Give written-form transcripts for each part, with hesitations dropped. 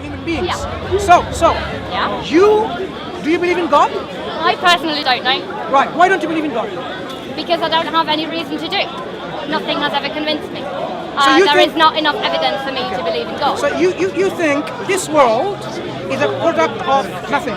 human beings. Yeah. So, do you believe in God? I personally don't know. Right. Why don't you believe in God? Because I don't have any reason to do. Nothing has ever convinced me. So there is not enough evidence for me to believe in God. So you think this world is a product of nothing?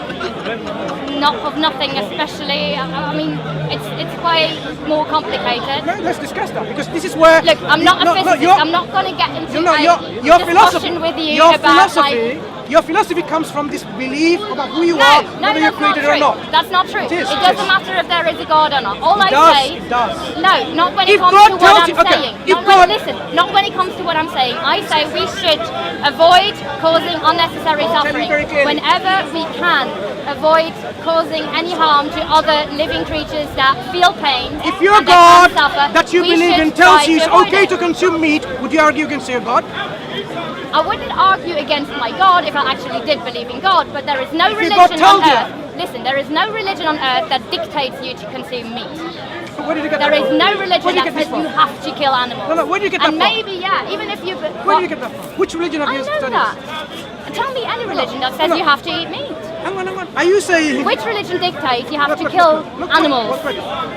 Not of nothing, especially. I mean, it's quite more complicated. No, let's discuss that, because this is where. Look, I'm not a physicist. I'm not going to get into a discussion with you about your philosophy comes from this belief about who you are, whether you're created or not. That's not true. It doesn't matter if there is a God or not. All I say. It does. No, not when it comes to what I'm saying. Not when it comes to what I'm saying. I say we should avoid causing unnecessary suffering whenever we can. Avoid causing any harm to other living creatures that feel pain. If your God that you believe in tells you it's okay to consume meat, would you argue against your God? I wouldn't argue against my God if I actually did believe in God, but there is no religion on earth. Listen, there is no religion on earth that dictates you to consume meat. Where did you get there that is from? no religion that says you have to kill animals. No, where do you get that from? And maybe, even if you... Where do you get that from? Which religion have you studied? I know that. Tell me any religion that says you have to eat meat. Hang on. Are you saying... Which religion dictates you have to kill animals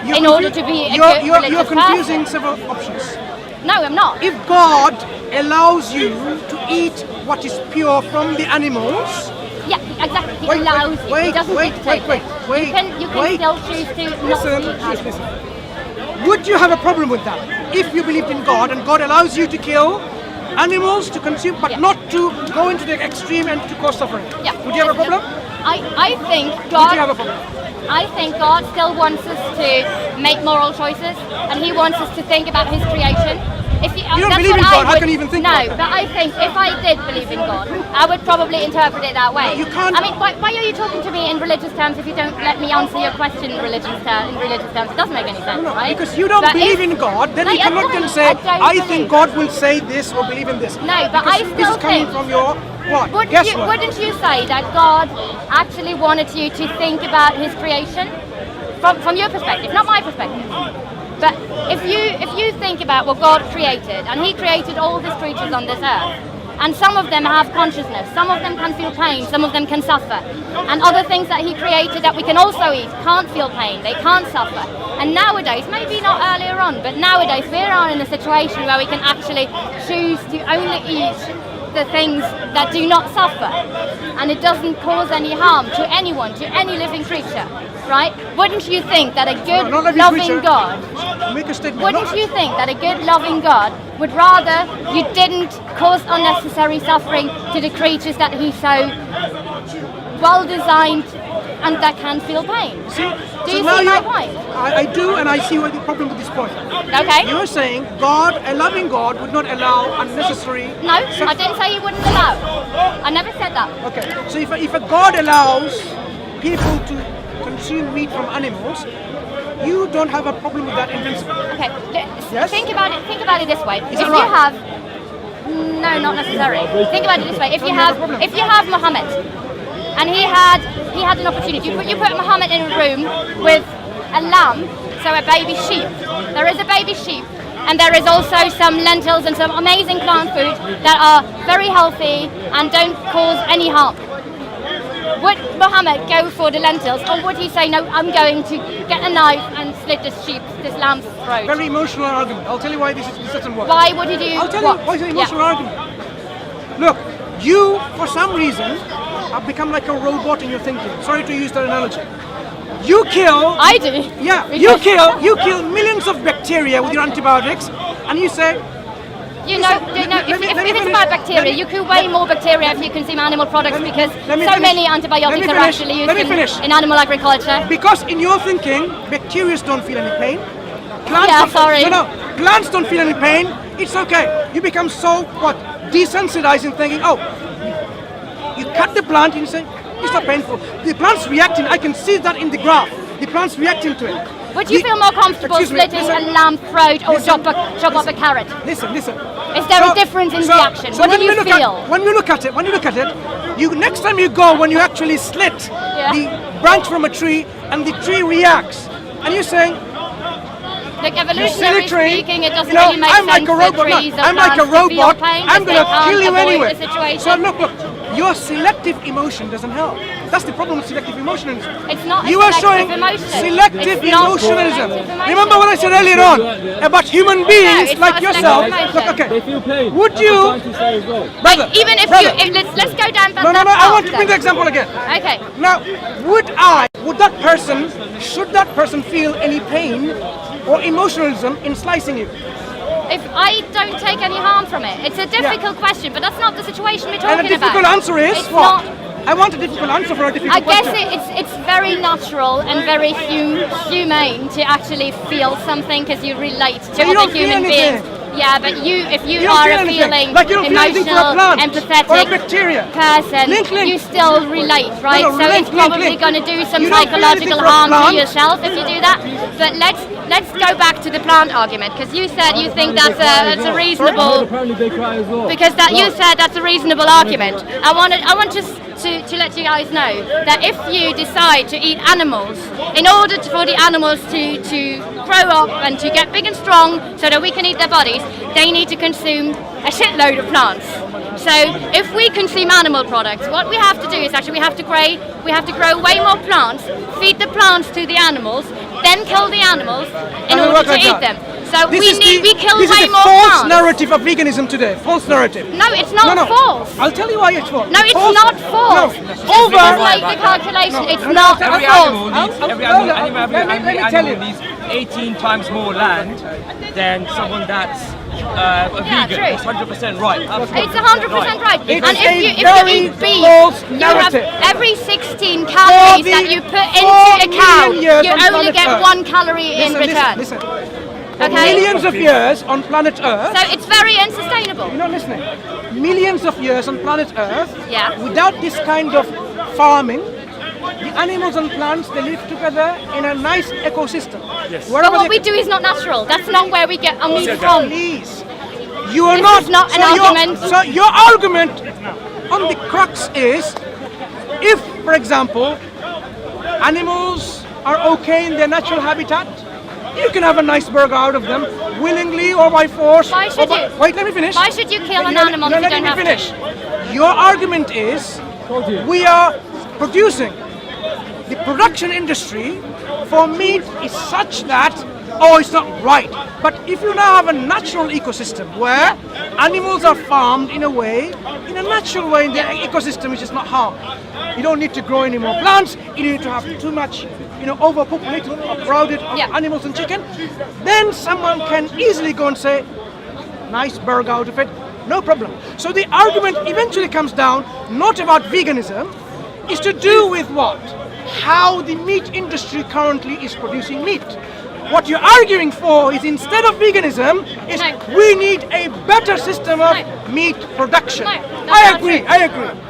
in order to be a good religious person? You're confusing several options. No, I'm not. If God allows you to eat what is pure from the animals... Yeah, exactly. He allows you. He doesn't dictate it. You can still choose to not eat animals. Would you have a problem with that? If you believed in God and God allows you to kill animals to consume, but not to go into the extreme and to cause suffering. Yeah. Would you have a problem? I think God... Would you have a problem? I think God still wants us to make moral choices, and He wants us to think about His creation. If you don't believe in God, how can you even think about that? No, but I think if I did believe in God, I would probably interpret it that way. You can't... I mean, why are you talking to me in religious terms if you don't let me answer your question in religious terms? It doesn't make any sense, right? Because you don't believe in God, then you cannot then say, I think God will say this or believe in this. No, but I still think... This is coming from your... What? Wouldn't you say that God actually wanted you to think about His creation? From your perspective, not my perspective. But if you think about what God created, and He created all these creatures on this earth, and some of them have consciousness, some of them can feel pain, some of them can suffer, and other things that He created that we can also eat can't feel pain, they can't suffer. And nowadays, maybe not earlier on, but nowadays we're in a situation where we can actually choose to only eat the things that do not suffer, and it doesn't cause any harm to anyone, to any living creature, right? Wouldn't you think that a good, loving God, wouldn't you think that a good, loving God would rather you didn't cause unnecessary suffering to the creatures that He so well designed and that can feel pain? Do you see my point? I do, and I see what the problem with this point. Okay. You're saying a loving God would not allow unnecessary... No, I didn't say He wouldn't allow. I never said that. Okay, so if a God allows people to consume meat from animals, you don't have a problem with that in principle. Okay, yes? Think about it this way. Is that right? No, not necessarily. Think about it this way. If you have Muhammad, and he had an opportunity. You put Muhammad in a room with a lamb, so a baby sheep. There is a baby sheep, and there is also some lentils and some amazing plant food that are very healthy and don't cause any harm. Would Muhammad go for the lentils, or would he say, no, I'm going to get a knife and slit this lamb's throat? Very emotional argument. I'll tell you why this doesn't work. Why would he do I'll tell you why it's an emotional argument. Look, you, for some reason, have become like a robot in your thinking. Sorry to use that analogy. You kill... I do. Yeah, you kill millions of bacteria with your antibiotics, and you say... If it's about bacteria, you kill way more bacteria if you consume animal products because so many antibiotics are actually used in animal agriculture. Because in your thinking, bacteria don't feel any pain. Plants don't feel any pain. It's okay. You become so, desensitized in thinking, you cut the plant and you say, it's not painful. The plant's reacting, I can see that in the graph. The plant's reacting to it. Would you feel more comfortable splitting a lamb's throat or chop up a carrot? Listen. Is there a difference in reaction? What do you feel? When you look at it, next time you go, when you actually slit the branch from a tree and the tree reacts, and you're saying, like evolutionary speaking, it doesn't really make sense for trees or I'm like a robot. Feel pain I'm going to kill you anyway. So look, your selective emotion doesn't help. That's the problem with selective emotionalism. It's not a You are selective showing emotion. selective It's not emotionalism. selective emotion. Remember what I said earlier on about human beings it's like not yourself? selective Look, emotion. okay. They feel pain. Would That's you, what I'm trying to say as well. brother? Even if brother, let's go down that no, I path want to bring the then. example again. Okay. Now, should that person feel any pain or emotionalism in slicing you? If I don't take any harm from it, it's a difficult question, but that's not the situation we're And talking the difficult about. answer is It's what? not- I want a difficult answer for a difficult I guess question. it's very natural and very humane to actually feel something because you relate to But you other don't feel human anything. beings. Yeah, but if you don't are feel a anything. feeling Like you don't feel anything for a emotional, plant empathetic or a bacteria. person, Link. you still relate, right? No, so link, it's probably link. going to do some You don't feel anything psychological for a harm to plant. yourself if you do that. But let's go back to the plant argument because you said you think that's a reasonable. Apparently they cry as well. Because you said that's a reasonable argument. I want just to let you guys know that if you decide to eat animals, in order for the animals to grow up and to get big and strong so that we can eat their bodies, they need to consume a shitload of plants. So if we consume animal products, what we have to do is actually we have to grow way more plants, feed the plants to the animals, then kill the animals in order to eat them. So we kill this way is the more false plants. narrative of veganism today. False narrative. No, it's not false. I'll tell you why it's false. No, it's not false. No, Just make the calculation. It's not Every false. animal needs, every let me tell animal you. needs 18 times more land than someone that's a vegan. true. It's 100% right. Absolutely. It's 100% right. It And is if a you very eat beef, false you have narrative. every 16 calories the that you put 4 into a cow, million years you on only planet get Earth. 1 calorie in return. Listen. Okay? Millions of years on planet Earth. So it's very unsustainable. You're not listening. Millions of years on planet Earth. Yeah. Without this kind of farming, the animals and plants, they live together in a nice ecosystem. Yes. But what we do is not natural. That's not where we get our meat from. Please. You are This not. is not an so argument. So your argument on the crux is, if, for example, animals are okay in their natural habitat, you can have a nice burger out of them, willingly or by force. Why should you? Wait, let me finish. Why should you kill an animal if you let don't me have to? finish. Your argument is, we are producing, the production industry for meat is such that, it's not right. But if you now have a natural ecosystem where animals are farmed in a natural way in the ecosystem which is not harmed. You don't need to grow any more plants, you need to have too much, overpopulated or crowded of animals and chicken. Then someone can easily go and say, nice burger out of it, no problem. So the argument eventually comes down not about veganism, it's to do with what? How the meat industry currently is producing meat. What you're arguing for is instead of veganism, is we need a better system of meat production. I agree.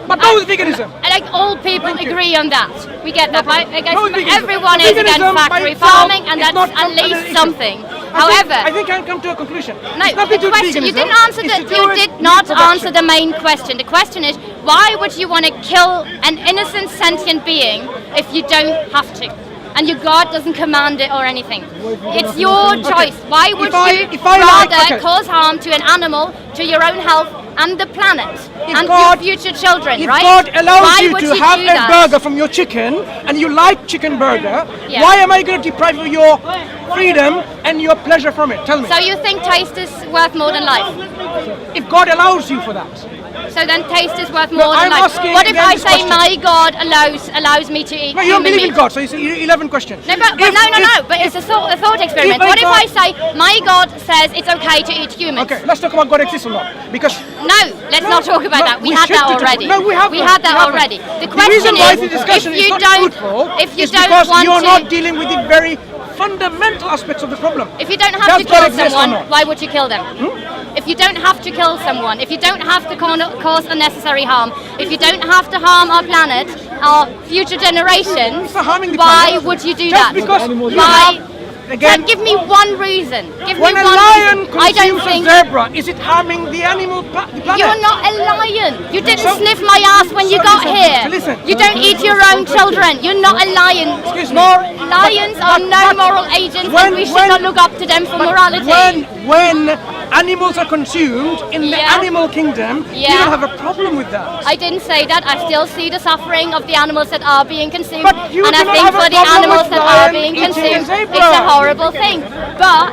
But no with veganism. I like all people agree on that. We get that, right? I guess No with veganism. everyone is against Veganism by factory itself farming, and is that's not at least issue. something. However, I think I can come to a conclusion. no, It's nothing to the do with question you veganism, didn't answer it's to do you with did meat not production. answer the main question. The question is, why would you want to kill an innocent sentient being if you don't have to? And your God doesn't command it or anything. It's your choice. Why would you rather cause harm to an animal, to your own health, and the planet, and your future children, right? If God allows Why you would to you have do a that? burger from your chicken, and you like chicken burger, Yeah. why am I going to deprive you of your freedom and your pleasure from it? Tell me. So you think taste is worth more than life? If God allows you for that. So then taste is worth more than I'm life. asking What if again I this say question. my God allows me to eat No, you don't human believe meat? in God, so it's 11 questions. No, but no. But it's a thought experiment. if What if I God- say my God says it's okay to eat humans? Okay, let's talk about God exists or not. Because No, let's not talk about that. We we had should that talk- already. no, we haven't. had that We haven't. already. The the question reason why is, the discussion if is you not don't, fruitful if you is don't because want you're to, not dealing with the very fundamental aspects of the problem. if you don't have Does to God kill exist or someone, not? why would you kill them? If you don't have to kill someone, if you don't have to cause unnecessary harm, if you don't have to harm our planet, our future generations, It's not harming the why planet. would you do Just that? because you Why? have- Again, Give me one reason. Give when me a one lion reason. I don't consumes a think zebra, is it harming the the planet? you're not a lion. You didn't So- sniff my ass when you so got listen, here. so listen. You don't eat your own children. You're not a lion. Excuse me. Lions are no but- moral agents, when- and we should when- not look up to them for morality. when animals are consumed in the Yeah. animal kingdom, you Yeah. don't have a problem with that. I didn't say that. I still see the suffering of the animals that are being consumed. But you and do I not think have a for the problem animals with that lion are being eating a consumed, zebra. it's a horrible thing. But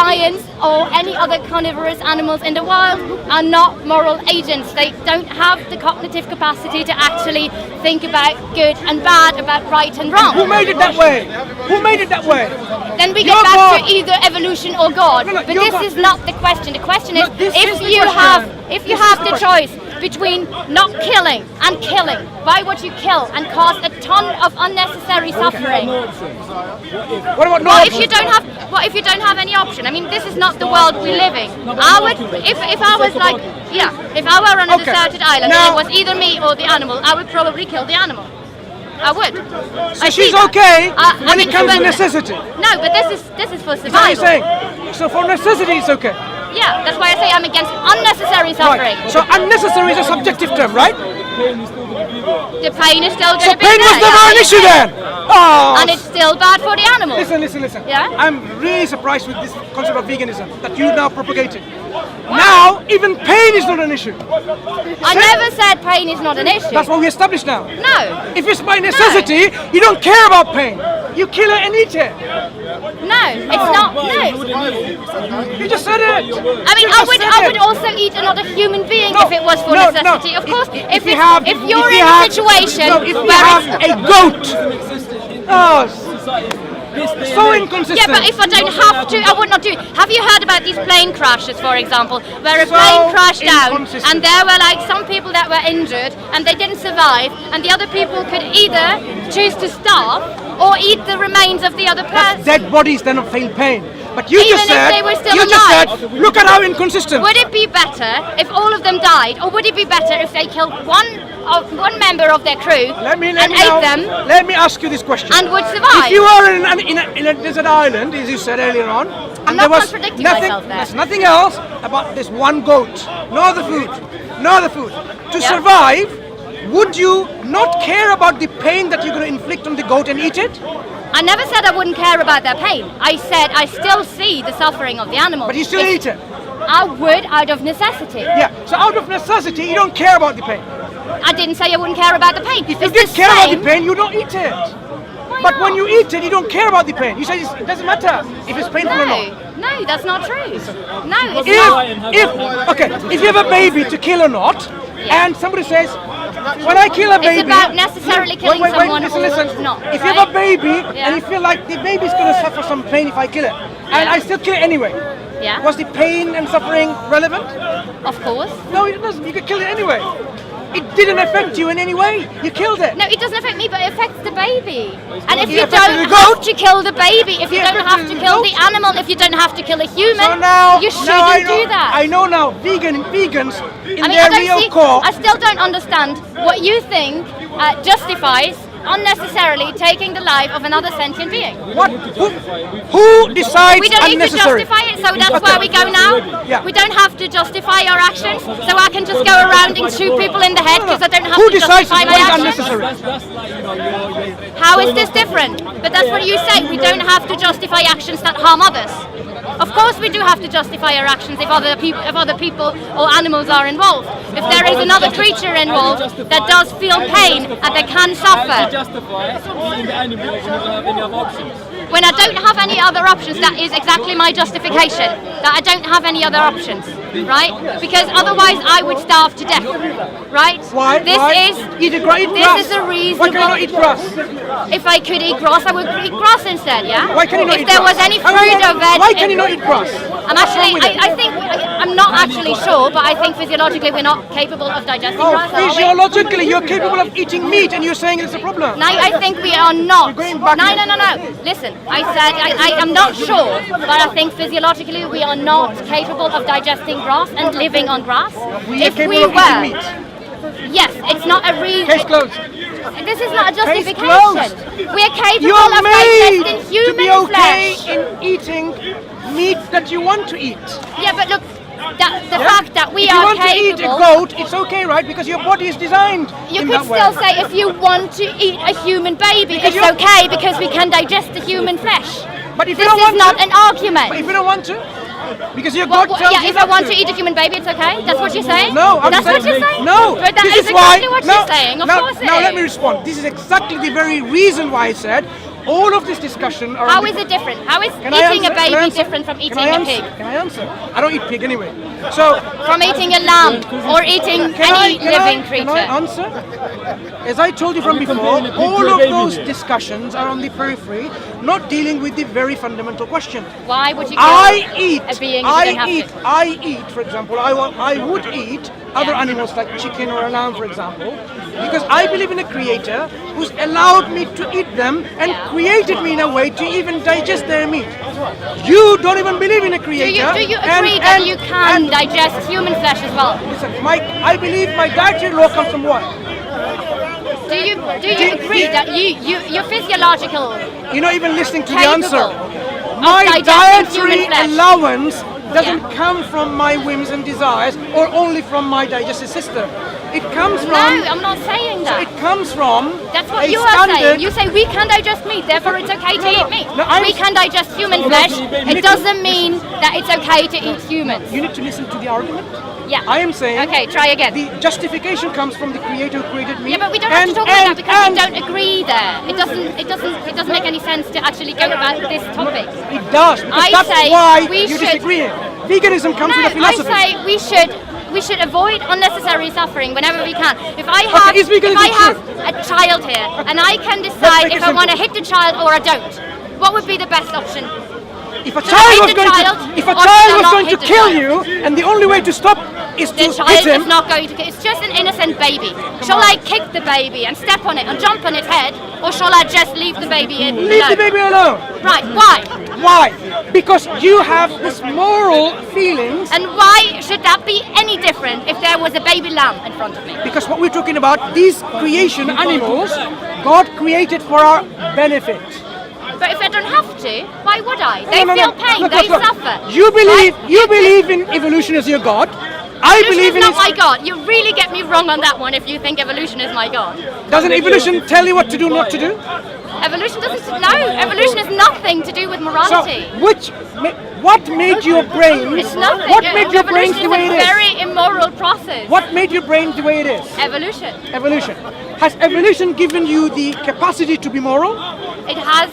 lions or any other carnivorous animals in the wild are not moral agents. They don't have the cognitive capacity to actually think about good and bad, about right and wrong. Who made it that way? Who made it that way? Then we Your get back God. to either evolution or God. No, no, but your this God. is not the question. The question is, this is if the you question. have the choice between not killing and killing, why would you kill and cause a ton of unnecessary suffering? What about no What option? if you don't have any option? I mean, this is not the world we live in. I would, if I was like, if I were on a Okay. deserted island Now- and it was either me or the animal, I would probably kill the animal. I would. So I see she's that. okay when I mean, it comes to but- necessity. No, but this is for Is that what you're survival. saying? So for necessity, it's okay. Yeah, that's why I say I'm against unnecessary suffering. Right. So unnecessary is a subjective term, right? The pain is still So going to be pain there. was never an issue then. Oh. And it's still bad for the animal. Listen. Yeah? I'm really surprised with this concept of veganism that you now propagated. Now, even pain is not an issue. I never said pain is not an issue. That's what we established now. No. If it's by necessity, you don't care about pain. You kill it and eat it. No, it's not. No. You just said it. I mean, You I just would, said I it. would also eat another human being No, if it was for no, necessity. no. Of course, if you have, you're in a situation no, if you where have it's, a goat. Oh, so inconsistent. yeah, but if I don't have to, I would not do it. Have you heard about these plane crashes, for example, where a So plane crashed down inconsistent. and there were like some people that were injured and they didn't survive, and the other people could either choose to starve or eat the remains of the other person? Dead bodies do not feel pain. But you Even just if said, they were still you just alive. said, look at how inconsistent. Would it be better if all of them died, or would it be better if they killed one member of their crew Let me and now- ate them Let me ask you this question. and would survive? If you are in a desert island, as you said earlier on, and not there was contradicting nothing, myself there. there's nothing else about this one goat, no other food. To Yeah. survive, would you not care about the pain that you're going to inflict on the goat and eat it? I never said I wouldn't care about their pain. I said I still see the suffering of the animal. But you still If- eat it. I would out of necessity. Yeah. So out of necessity, you don't care about the pain. I didn't say I wouldn't care about the pain. If you It's did the care about the same- pain, you don't eat it. Why But not? when you eat it, you don't care about the pain. You say it doesn't matter if it's painful or not. No, that's not true. No, it's not. If you have a baby to kill or not, and somebody says, when I kill a baby, about necessarily killing someone listen. or not, If you have a right? baby Yeah. and you feel like the baby's going to suffer some pain if I kill it, and Yeah. I still kill it anyway, Yeah. was the pain and suffering relevant? Of course. No, it doesn't. You could kill it anyway. It didn't affect you in any way. You killed it. No, it doesn't affect me, but it affects the baby. And if It you affected don't the have goat. to kill the baby, if you It don't affected have to the kill the goat. animal, if you don't have to kill a human, So now, you now I shouldn't know, do that. I know now. Vegans in I mean, their I don't real see. core. I still don't understand what you think justifies unnecessarily taking the life of another sentient being. What? Who decides We don't need to unnecessary? justify it, so that's where we go now. Yeah. We don't have to justify our actions, so I can just go around and shoot people in the head because I don't have Who to decides justify my what is actions. unnecessary? That's like, your How is this different? But that's what you say. We don't have to justify actions that harm others. Of course, we do have to justify our actions if other people or animals are involved. If there is another creature involved that does feel pain and they can suffer. justify eating the animal when you don't have any other options. When I don't have any other options, that is exactly my justification. That I don't have any other options, right? Because otherwise, I would starve to death, right? Why? This Why? is Eat grass. this is a reasonable. Why can you not eat grass? If I could eat grass, I would eat grass instead. Yeah. Why can you not if eat there grass? was any fruit or veg. Why can you not eat grass? I'm actually. I think. I'm not actually sure, but I think physiologically we're not capable of digesting Oh, grass. Are we? physiologically, you're capable of eating meat, and you're saying it's a problem. No, I think we are not. You're going back No. now. Listen, I said I am not sure, but I think physiologically we are not capable of digesting grass and living on grass. We are If capable we of eating meat. were, yes, it's not a reason. Case closed. This is not a closed. justification. We are capable You're of made digesting to human be okay flesh. in eating meat that you want to eat. Yeah, but look, the Yeah? fact that we if you are want to eat a capable. goat, it's okay, right? Because your body is designed You in could that way. still say if you want to eat a human baby, Because it's you- okay because we can digest the human flesh. But if you This don't is want not to, an argument. but if you don't want to, Because your God tells you if not I want to eat a human baby, it's okay? That's what you're saying? No, I'm That's saying, what you're saying? No, But that this is is why. exactly what you're saying. Of course it Now is. let me respond. This is exactly the very reason why I said all of this discussion around How is it different? How is Can I eating answer? a Can I baby answer? different from eating Can I a answer? pig? Can I answer? I don't eat pig anyway. So From eating a lamb or eating any living Can creature? I answer? As I told you from before, all of those discussions are on the periphery, not dealing with the very fundamental question. Why would you kill I eat. a being if you don't have to? I eat. For example, I would eat other animals like chicken or a lamb, for example, because I believe in a creator who's allowed me to eat them and created me in a way to even digest their meat. You don't even believe in a Do creator. you agree that you can digest human flesh as well? Listen, I believe my dietary law comes from what? Do you agree that your physiological You're not even listening to the capable answer. of My digesting dietary human flesh? allowance doesn't come from my whims and desires or only from my digestive system. It comes from. No, I'm not saying that. It comes from. That's what a you are standard. saying. You say we can digest meat, therefore it's okay to eat meat. No, We can digest human flesh. It doesn't mean that it's okay to eat humans. You need to listen to the argument. Yeah. I am saying. Okay, try again. The justification comes from the creator who created me. Yeah, but we don't have to talk about that because we don't agree there. It doesn't make any sense to actually go about this topic. It does. Because I that's say why we you should- disagree. Veganism comes No, with a I philosophy. say we should avoid unnecessary suffering whenever we can. If I have is veganism a child here and I can decide make it if I simple. want to hit the child or I don't, what would be the best option? If a Should I child hit was the going child, to, if a or should child I was not going to hit the kill child? you, and the only way to stop is The to child hit him. is not going to. It's just an innocent baby. Shall I kick the baby and step on it and jump on its head, or shall I just leave the baby in? Leave the baby alone. Right? Why? Why? Because you have this moral feelings. And why should that be any different if there was a baby lamb in front of me? Because what we're talking about, these creation animals, God created for our benefit. But if I don't have to, why would I? They No. feel pain. Look, They look. suffer. You believe right? you believe in evolution as your God. I Evolution believe is in not my God. You really get me wrong on that one if you think evolution is my God. Doesn't evolution tell you what to do, not to do? Evolution doesn't. No, evolution has nothing to do with So, morality. what made your brain? It's nothing. What made your brain Evolution the way is it a is? very immoral process. What made your brain the way it is? Evolution. Evolution. Has evolution given you the capacity to be moral? It has.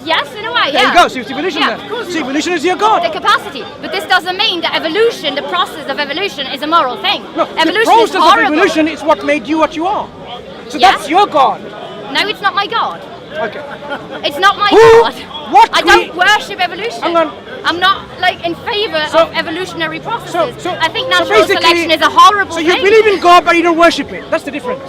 Yes, in a way. There yeah. you go. So it's evolution Yeah, then. of course. So evolution is your The God. capacity, but this doesn't mean that evolution, the process of evolution, is a moral thing. No, the evolution is process of horrible. evolution is what made you what you are. So Yeah. that's your God. No, it's not my God. Okay. It's not my Who- God. what I don't worship evolution. Hang on. I'm not like in favor So- of evolutionary processes. I think natural basically- selection is a horrible So thing. you believe in God, but you don't worship it. That's the difference.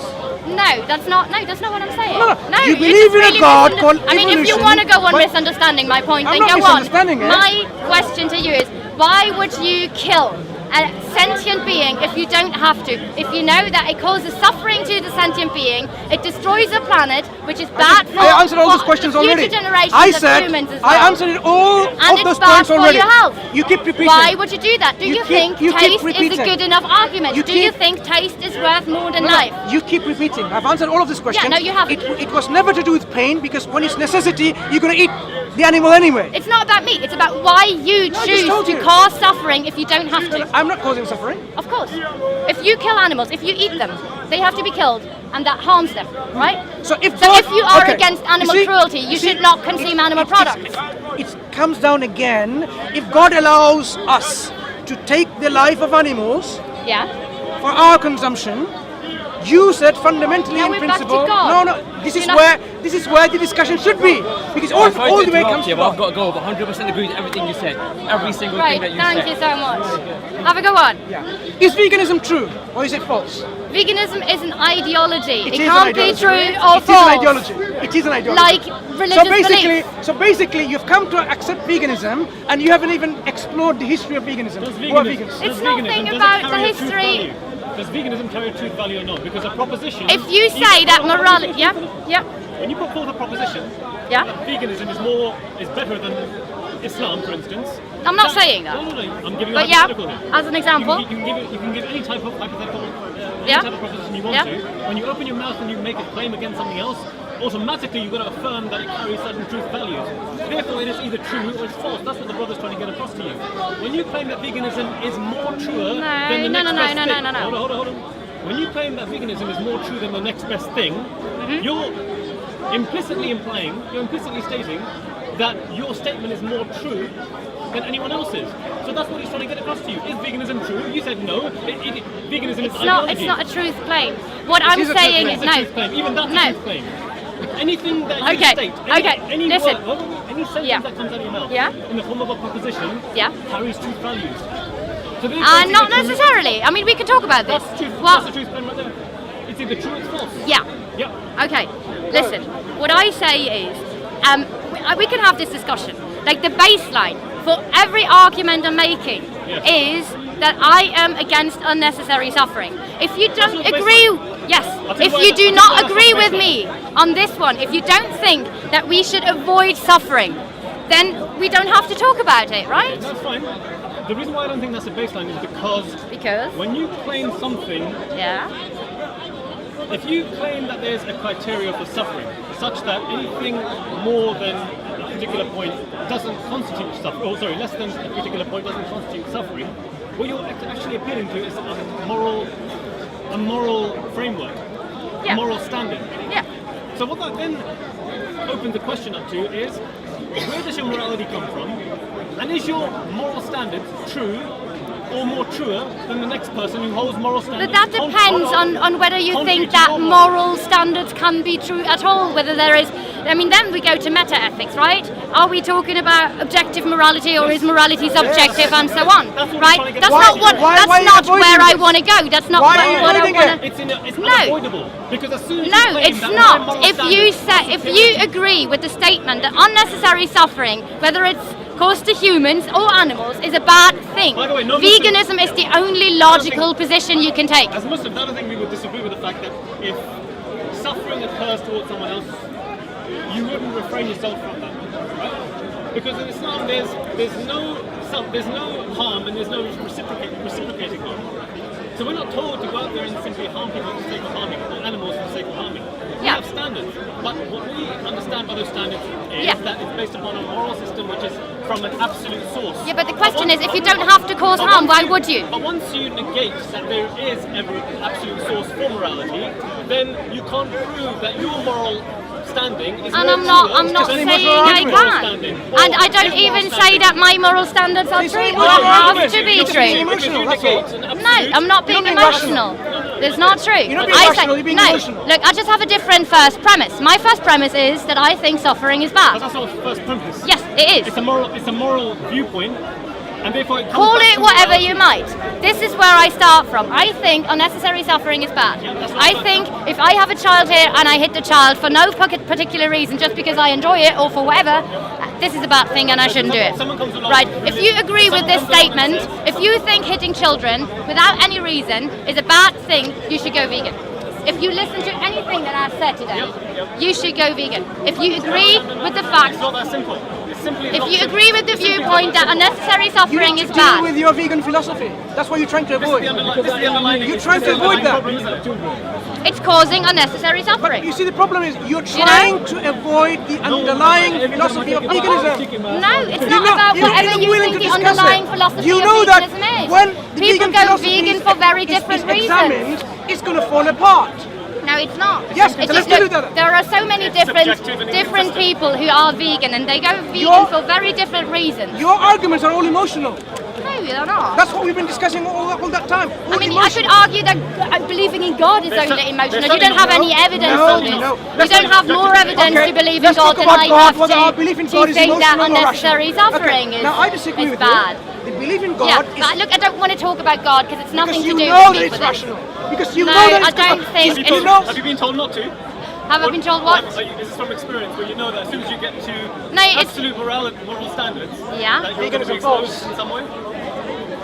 No, that's not what I'm saying. No, you you're believe just in a really God misunder- called I mean, if you evolution, want to go on but- misunderstanding my point, I'm then not go on. misunderstanding it. My question to you is, why would you kill a sentient being if you don't have to? If you know that it causes suffering to the sentient being, it destroys the planet, which is bad for I answered all those for questions the future already. generations I of said humans as well. I answered it all And of it's those bad points for already. your health. You keep repeating. Why would you do that? Do You you, keep- think you keep taste is a repeating. good enough argument? You Do you keep- think taste is worth more than No, life? you keep repeating. I've answered all of these questions. no, you haven't. It was never to do with pain because when it's necessity, you're going to eat the animal anyway. It's not about me. It's about why you I just choose told to you. cause suffering if you don't have to. I'm not causing suffering. Of course. If you kill animals, if you eat them, they have to be killed, and that harms them, right? So if So God- if you are okay. against animal You see- cruelty, you should not consume animal products. It comes down again. If God allows us to take the life of animals Yeah. for our consumption, you said fundamentally Now in we're back to principle. God. No. This is You're not- where the discussion should be because all Sorry the to way interrupt comes you, from but I've God. got to go. But 100% agree with everything you said. Every single Right. thing that you Thank said. you so much. Have a good one. Yeah. Is veganism true or is it false? Veganism is an ideology. It is an can't be ideology. true or It is false. an ideology. It is an ideology. Like religious beliefs. So basically, you've come to accept veganism, and you haven't even explored the history of veganism. Who are vegans? It's nothing about the history. Does veganism carry a truth value or not? Because a proposition. If you say that morality, yeah, When you put forth a proposition, yeah. veganism is better than Islam, for instance. I'm not saying that. No, I'm giving But a yeah, hypothetical here. as an example. You can give any type of hypothetical, any Yeah. type of proposition you want Yeah. to. When you open your mouth and you make a claim against something else, automatically you've got to affirm that it carries certain truth values. Therefore, it is either true or it's false. That's what the brother's trying to get across to you. When you claim that veganism is more truer than the next best thing, hold on. When you claim that veganism is more true than the next best thing, you're implicitly stating that your statement is more true than anyone else's. So that's what he's trying to get across to you. Is veganism true? You said no. Veganism is ideology. It's not a truth claim. What I'm saying is no. Even that's a truth claim. Anything that you state, any listen. word, any sentence that comes out of your mouth in the form of a proposition carries truth values. So not necessarily. I mean, we can talk about this. That's the truth claim right there. It's either true or it's false. Yeah. Okay. Listen. What I say is, we can have this discussion. Like the baseline for every argument I'm making is that I am against unnecessary suffering. If you don't agree, if you do not agree with me on this one, if you don't think that we should avoid suffering, then we don't have to talk about it, right? That's fine. The reason why I don't think that's a baseline is because when you claim something, if you claim that there's a criteria for suffering, such that anything more than a particular point doesn't constitute suffering, less than a particular point doesn't constitute suffering, what you're actually appealing to is a moral framework, a moral standard. So what that then opens the question up to is, where does your morality come from? And is your moral standard true or more truer than the next person who holds moral standards? But that depends on whether you think that moral standards can be true at all, whether there is, I mean, then we go to meta-ethics, right? Are we talking about objective morality or is morality subjective and so on, right? That's not where I want to go. That's not what I want to... It's unavoidable. Because as soon as no, it's not. If you agree with the statement that unnecessary suffering, whether it's caused to humans or animals, is a bad thing. By the way, veganism is the only logical position you can take. As Muslims, I don't think we would disagree with the fact that if suffering occurs towards someone else, you wouldn't refrain yourself from that, right? Because in Islam, there's no harm and there's no reciprocating harm. So we're not told to go out there and simply harm people for the sake of harming, or animals for the sake of harming. We have standards, but what we understand by those standards is that it's based upon a moral system which is from an absolute source. Yeah, but the question is, if you don't have to cause harm, why would you? But once you negate that there is ever an absolute source for morality, then you can't prove that your moral standing is and I'm not saying I can. And I don't even say that my moral standards are true or have to be true. No, I'm not being emotional. It's not true. Look, I just have a different first premise. My first premise is that I think suffering is bad. That's not the first premise. Yes, it is. It's a moral viewpoint. And therefore it call it whatever you might. This is where I start from. I think unnecessary suffering is bad. I think if I have a child here and I hit the child for no particular reason, just because I enjoy it or for whatever, this is a bad thing and I shouldn't do it. Right? If you agree with this statement, if you think hitting children without any reason is a bad thing, you should go vegan. If you listen to anything that I've said today, you should go vegan. If you agree with the fact, it's not that simple. If you agree with the viewpoint that unnecessary suffering is bad, with your vegan philosophy. That's what you're trying to avoid. You're trying to avoid that. It's causing unnecessary suffering. But you see, the problem is you're trying to avoid the underlying philosophy of veganism. No, it's not about whatever you think the underlying philosophy of veganism is. When people go vegan for very different reasons. It's going to fall apart. No, it's not. Yes, it's let's do that. There are so many different people who are vegan, and they go vegan for very different reasons. Your arguments are all emotional. No, they're not. That's what we've been discussing all that time. I mean, I could argue that believing in God is only emotional. You don't have any evidence on this. You don't have more evidence to believe in God than I have to think that unnecessary suffering is bad. The belief in God is... But look, I don't want to talk about God because it's nothing to do with me. Because you know that it's rational. Because you know that it's... No, I don't think it's... Have you been told not to? Have I been told what? Is this from experience where you know that as soon as you get to absolute moral standards, that you're going to be exposed in some way?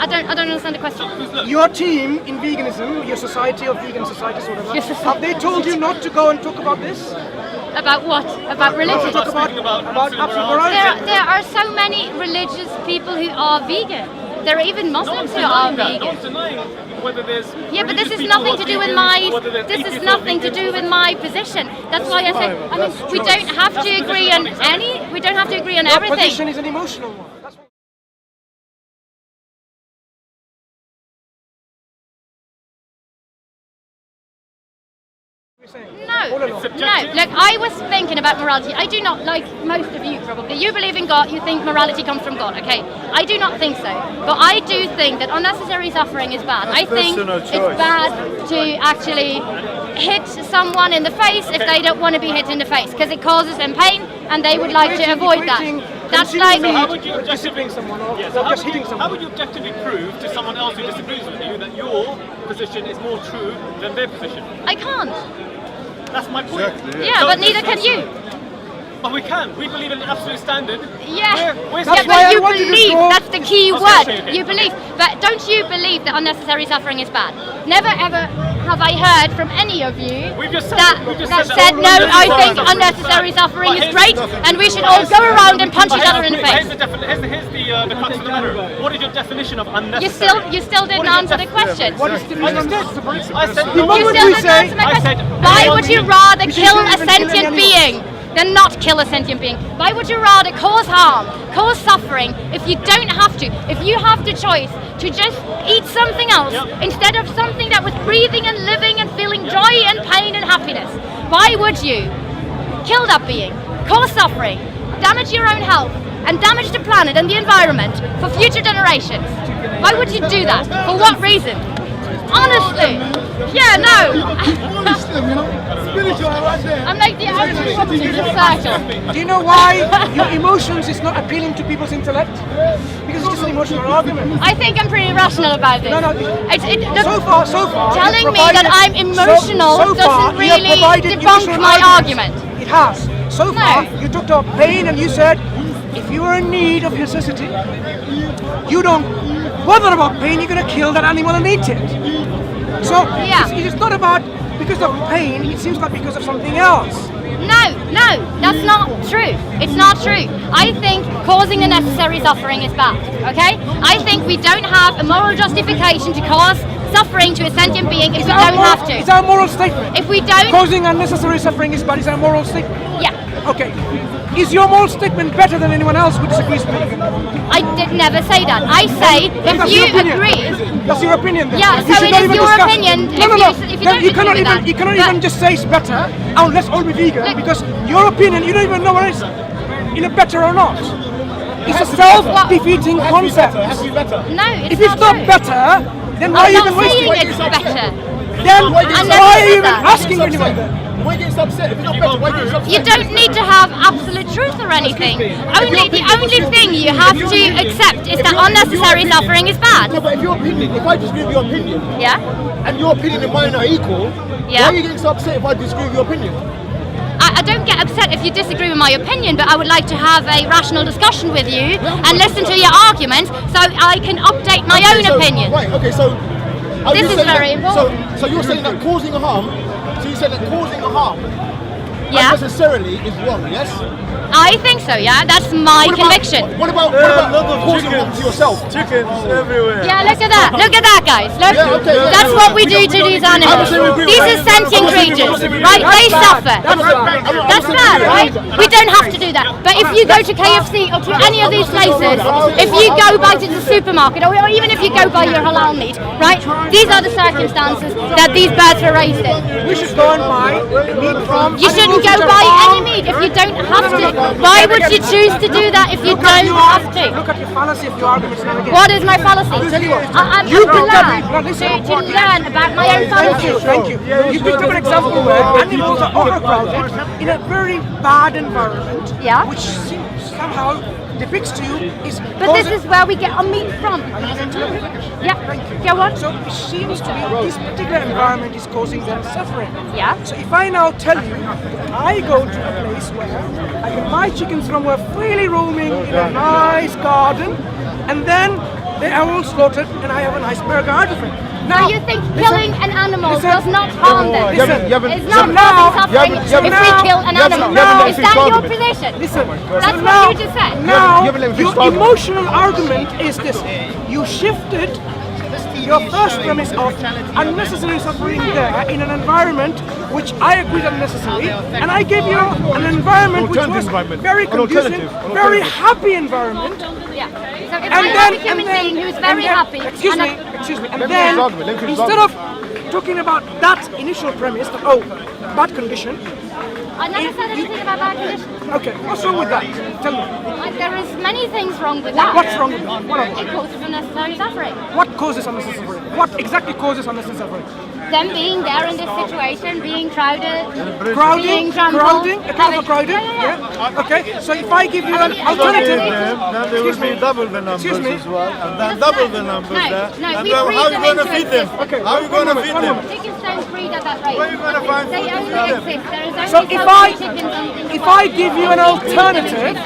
I don't understand the question. Your team in veganism, your society or vegan societies or whatever, have they told you not to go and talk about this? About what? About religion? Talk about absolute morality. There are so many religious people who are vegan. There are even Muslims who are vegan. Not denying whether there's Yeah, but this religious is people nothing who to are do with vegan, my. whether there's This atheists is who are nothing to vegan. do with my position. That's why I said. I mean, we don't have to agree on any. We don't have to agree on Your everything. position is an emotional one. That's what we're saying. No, All along. no. Look, I was thinking about morality. I do not, like most of you probably. You believe in God. You think morality comes from God. Okay, I do not think so. But I do think that unnecessary suffering is bad. I think it's bad to actually hit someone in the face if they don't want to be hit in the face because it causes them pain and they would like to avoid that. That's like. So how would you objectively someone or Yeah, so just hitting someone? how would you objectively prove to someone else who disagrees with you that your position is more true than their position? I can't. That's my point. Yeah, but neither can you. But we can. We believe in an absolute standard. Yeah, We're yeah, saying- why I but you wanted to believe, draw- that's the key Okay, word, okay. you believe. But don't you believe that unnecessary suffering is bad? Never ever have I heard from any of you We've just said that, that- we've just that said said, that no, I unnecessary think suffering unnecessary suffering But is here's- great and we should all go around and punch each other in the Here's face. the crux of the matter. What is your definition of unnecessary? You still didn't answer the question. What is the I just did. I said The moment You we still didn't say- answer my I question. said- Why would you rather You kill shouldn't a even kill any sentient animals. being than not kill a sentient being? Why would you rather cause harm, cause suffering, if you don't have to? If you have the choice to just eat something else instead of something that was breathing and living and feeling joy and pain and happiness, why would you kill that being, cause suffering, damage your own health, and damage the planet and the environment for future generations? Why would you do that? For what reason? Honestly, yeah, no. I'm like the only one in the circle. Do you know why your emotions is not appealing to people's intellect? Because it's just an emotional argument. I think I'm pretty rational about this. No, no. Look, So far, telling you've me that provided- I'm emotional so far, doesn't you have really provided debunk emotional my arguments. argument. It has. So far, No. you talked about pain and you said, if you are in need of necessity, you don't bother about pain, you're going to kill that animal and eat it. So, Yeah. it's not about because of pain, it seems like because of something else. No, that's not true. It's not true. I think causing unnecessary suffering is bad, okay? I think we don't have a moral justification to cause suffering to a sentient being if we don't have It's to. our moral statement. If we don't, Causing unnecessary suffering is bad, it's our moral statement. yeah. Okay. Is your moral statement better than anyone else who disagrees with you? I did never say that. I say if That's you your opinion. agree. That's your opinion then. Yeah, You so should it not is even your discuss- opinion No, if no, no. you don't agree You cannot with even that. you cannot But- even just say it's better. Oh, let's all be vegan Look- because your opinion, you don't even know what it is. In a better or not. It's a self-defeating concept. No, it's If it's not true. better, then why are I'm you not even wasting saying it? it's better. Then I never why are said you even that. asking anyone then? Why get upset? If it's not better, why get upset? You don't need to have absolute truth or anything. The only thing you have to accept is that unnecessary suffering is No, bad. but if your opinion, if I disagree with your opinion, Yeah? and your opinion and mine are equal, Yeah. why are you getting so upset if I disagree with your opinion? I don't get upset if you disagree with my opinion, but I would like to have a rational discussion with you and listen to your arguments so I can update my Okay, own so- opinion. Right, okay, so... are This you is saying very that- important. So you're saying that causing harm, so you said that causing harm Yeah? unnecessarily is wrong, yes? I think so, yeah? That's my conviction. What about causing harm to yourself? Yeah, look at that. Look at that, guys. Look, Yeah, okay, yeah. that's what we do to these animals. These are sentient creatures, right? They suffer. That's bad, right? We don't have to do that. But if you go to KFC or to any of these places, if you go by to the supermarket, or even if you go buy your halal meat, right? These are the circumstances that these birds were raised in. We should go and buy meat from You shouldn't go buy any meat if you don't have to. Why would you choose to do that if you don't have to? Look at your fallacy of your arguments now again. What is my fallacy? I'm You to picked up learn, no, listen, to learn about my own Thank you, fallacy. thank you. You picked up an example where animals are overcrowded in a very bad environment, Yeah. which somehow depicts to you is. But this is where we get our meat from. Yeah, go on. So it seems to be this particular environment is causing them suffering. Yeah. So if I now tell you, I go to a place where I can buy chickens from who are freely roaming in a nice garden, and then they are all slaughtered, and I have a nice burger out of it. Now, so you think killing an animal does not harm them? Listen, It's not now- causing suffering if we kill an animal. Is that your position? listen. That's so what you just said. Now, You haven't let me your finish talking. emotional argument is this. You shifted your first premise of unnecessary suffering there in an environment which I agree is unnecessary, and I gave you an environment which was very conducive, very happy environment. Yeah. So if I have a human being who's very happy, Excuse and me. And then, instead of talking about that initial premise, that, oh, bad condition, I never said anything about bad conditions. okay, what's wrong with that? Tell me. There is many things wrong with that. What's wrong with that? What are they? It causes unnecessary suffering. What causes unnecessary suffering? What exactly causes unnecessary suffering? Them being there in this situation, being crowded, Crowding, being trampled, crowding, a kind of crowding. Yeah. Okay, so if I give you an mean, alternative, Then there will be double the numbers Excuse me. as well, and then double the numbers No, there. no, and we then breed how are you them going to into feed them? existence. Okay, How are you going to feed them? Chickens don't breed at that rate. Where are you going to find They food to only feed them? exist. There is only So so if many chickens on if I give you an alternative,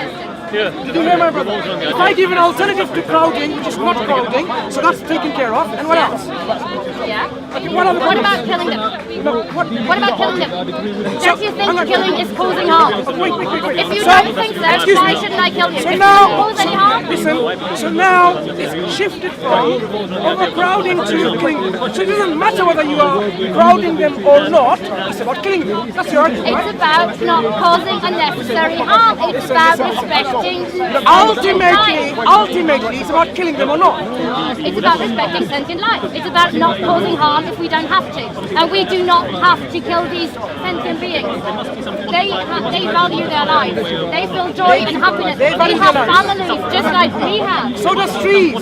did you hear my brother? If I give an alternative to crowding, which is not crowding, so that's taken care of, and what else? Yeah. Okay, what other What about killing them? What about killing them? Don't you think killing is causing harm? Wait. If you So- don't think so, excuse why me. shouldn't I kill you? So If it now, doesn't cause any harm? listen, so now it's shifted from overcrowding to killing them. So it doesn't matter whether you are crowding them or not, it's about killing them. That's your argument, It's right? about not causing unnecessary harm. It's about respecting Ultimately, it's about killing them or not. It's about respecting sentient life. It's about not causing harm if we don't have to. And we do not have to kill these sentient beings. They value their lives. They feel joy and happiness. They They value have their lives. families just like we have. So does trees.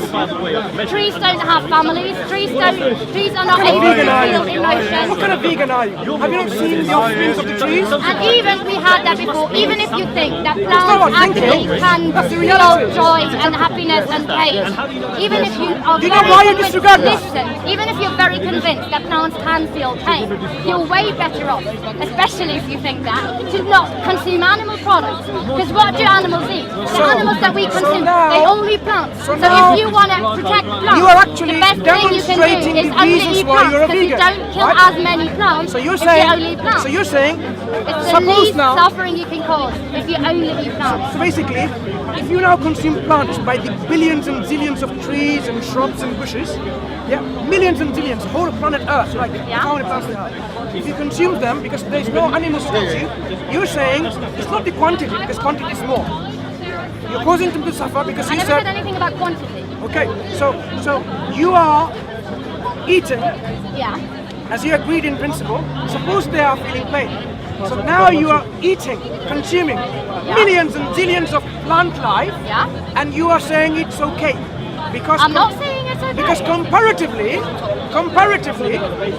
Trees don't have families. Trees are not What kind of able to vegan are feel you? emotion. What kind of vegan are you? Have you not seen the offsprings of the trees? And even we had that before, even if you think that not plants about actually thinking. can That's the feel reality. joy and happiness and pain, even if you are Do you know very why you convinced, disregard that? listen, even if you're very convinced that plants can feel pain, you're way better off, especially if you think that, to not consume animal products. Because what do animals eat? The animals that we consume, now- they only eat plants. so So now if you want to protect plants, you are actually the best thing you can demonstrating do is the only reasons eat why plants, you're a because you vegan, don't kill right? as many plants So you're if saying, you only eat plants. so you're saying, It's the suppose least now, suffering you can cause if you only eat plants. so basically, if you now consume plants by the billions and zillions of trees and shrubs and bushes, yeah, millions and zillions, whole planet Earth, like how many plants there are. If you consume them because there's no animals to consume, you're saying it's not the quantity because quantity is more. You're causing them to suffer because I you never said said, anything about quantity. okay, so you are eating Yeah. as you agreed in principle. Suppose they are feeling pain. So now you are eating, consuming millions and zillions of plant life, Yeah. and you are saying it's okay because I'm not saying it's okay. because comparatively,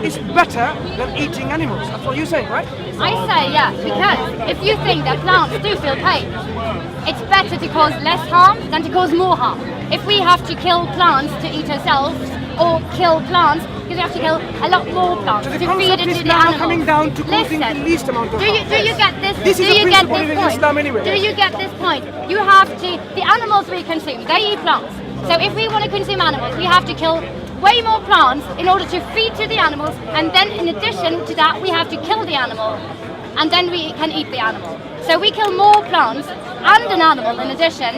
it's better than eating animals. That's what you're saying, right? I say yeah, because if you think that plants do feel pain, it's better to cause less harm than to cause more harm. If we have to kill plants to eat ourselves, or kill plants, because we have to kill a lot more plants So the to feed concept it to is the now animals. coming down to causing the Listen, least amount of do harm. you get this? This is do a you get principle this in point? Islam anyway. Do you get this point? You have to. The animals we consume, they eat plants. So if we want to consume animals, we have to kill way more plants in order to feed to the animals, and then in addition to that, we have to kill the animal, and then we can eat the animal. So we kill more plants and an animal in addition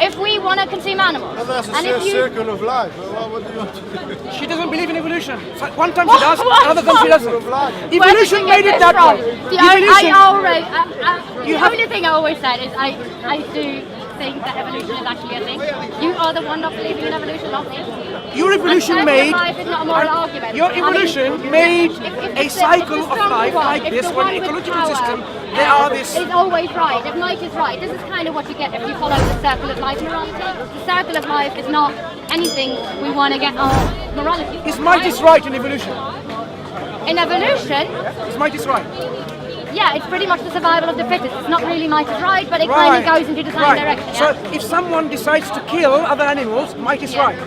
if we want to consume animals. Well, that's a And if you circle of life. What do you want to do? She doesn't believe in evolution. So one time she What? does, What? another time she doesn't. Where did Evolution you made get it this that from? way. The only thing I always said is I do think that evolution is actually a thing. You are the one not believing in evolution, not me. Your evolution And made life is not a moral argument. your I mean, evolution made if a the cycle of stronger life one, like if this the when one the with ecological power system there are this is always right. If might is right, this is kind of what you get if you follow the circle of life morality. The circle of life is not anything we want to get our morality. is might is right in evolution. In evolution, Is might is right. yeah, it's pretty much the survival of the fittest. It's not really might is right, but it kind of goes into the same direction. So Yeah? if someone decides to kill other animals, might is Yeah. right.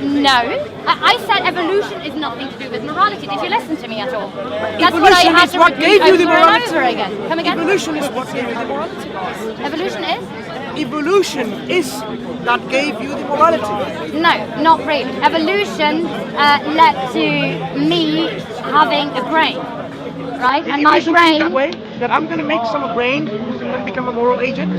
No, I said evolution is nothing to do with morality. Did you listen to me at all? That's what I Evolution had is to what repeat gave you the over and morality. over again. Come again? Evolution is what gave you the morality. Evolution is? evolution is that gave you the morality. No, not really. Evolution led to me having a brain, right? And If my you think that brain. way, that I'm going to make some brain who's going to become a moral agent.